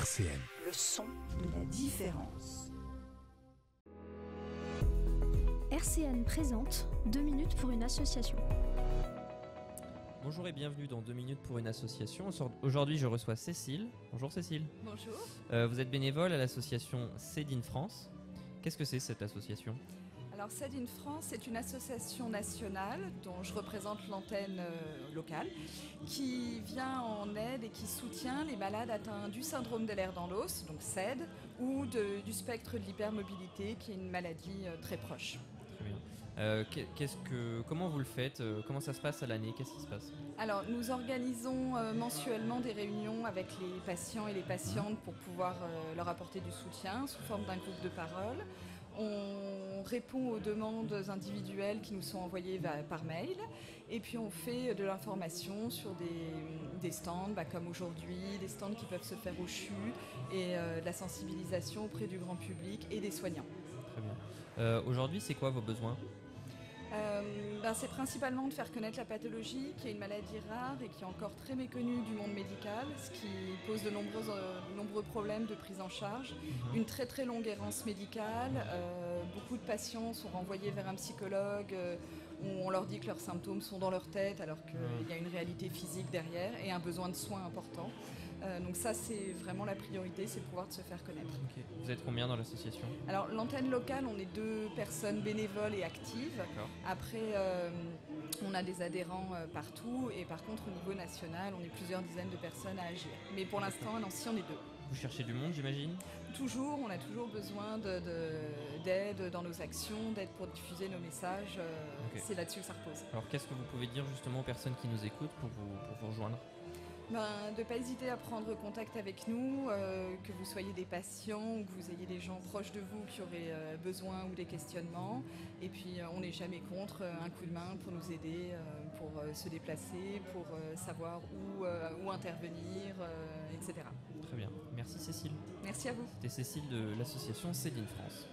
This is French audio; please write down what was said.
RCN. Le son de la différence. RCN présente 2 minutes pour une association. Bonjour et bienvenue dans 2 minutes pour une association. Aujourd'hui, je reçois Cécile. Bonjour Cécile. Bonjour. Vous êtes bénévole à l'association CED in France. Qu'est-ce que c'est cette association ? Alors CED in France est une association nationale dont je représente l'antenne locale qui vient en aide et qui soutient les malades atteints du syndrome de l'air dans l'os, donc CED, ou du spectre de l'hypermobilité qui est une maladie très proche. Très bien. Comment vous le faites ? Comment ça se passe à l'année ? Qu'est-ce qui se passe ? Alors nous organisons mensuellement des réunions avec les patients et les patientes pour pouvoir leur apporter du soutien sous forme d'un groupe de parole. On répond aux demandes individuelles qui nous sont envoyées par mail et puis on fait de l'information sur des stands comme aujourd'hui, des stands qui peuvent se faire au CHU et de la sensibilisation auprès du grand public et des soignants. Très bien. Aujourd'hui, c'est quoi vos besoins ? C'est principalement de faire connaître la pathologie, qui est une maladie rare et qui est encore très méconnue du monde médical, ce qui pose de nombreux problèmes de prise en charge, une très très longue errance médicale, beaucoup de patients sont renvoyés vers un psychologue où on leur dit que leurs symptômes sont dans leur tête alors qu'il y a une réalité physique derrière et un besoin de soins important. Donc ça c'est vraiment la priorité, c'est de pouvoir se faire connaître. Okay. Vous êtes combien dans l'association ? Alors l'antenne locale, on est 2 personnes bénévoles et actives. D'accord. Après on a des adhérents partout et par contre au niveau national on est plusieurs dizaines de personnes à agir. Mais pour l'instant à Nancy on est 2. Vous cherchez du monde, j'imagine ? Toujours, on a toujours besoin d'aide dans nos actions, d'aide pour diffuser nos messages, Okay. C'est là-dessus que ça repose. Alors qu'est-ce que vous pouvez dire justement aux personnes qui nous écoutent pour vous rejoindre ? De ne pas hésiter à prendre contact avec nous, que vous soyez des patients ou que vous ayez des gens proches de vous qui auraient besoin ou des questionnements. Et puis on n'est jamais contre un coup de main pour nous aider, pour se déplacer, pour savoir où intervenir, etc. Très bien. Merci Cécile. Merci à vous. C'était Cécile de l'association CED in France.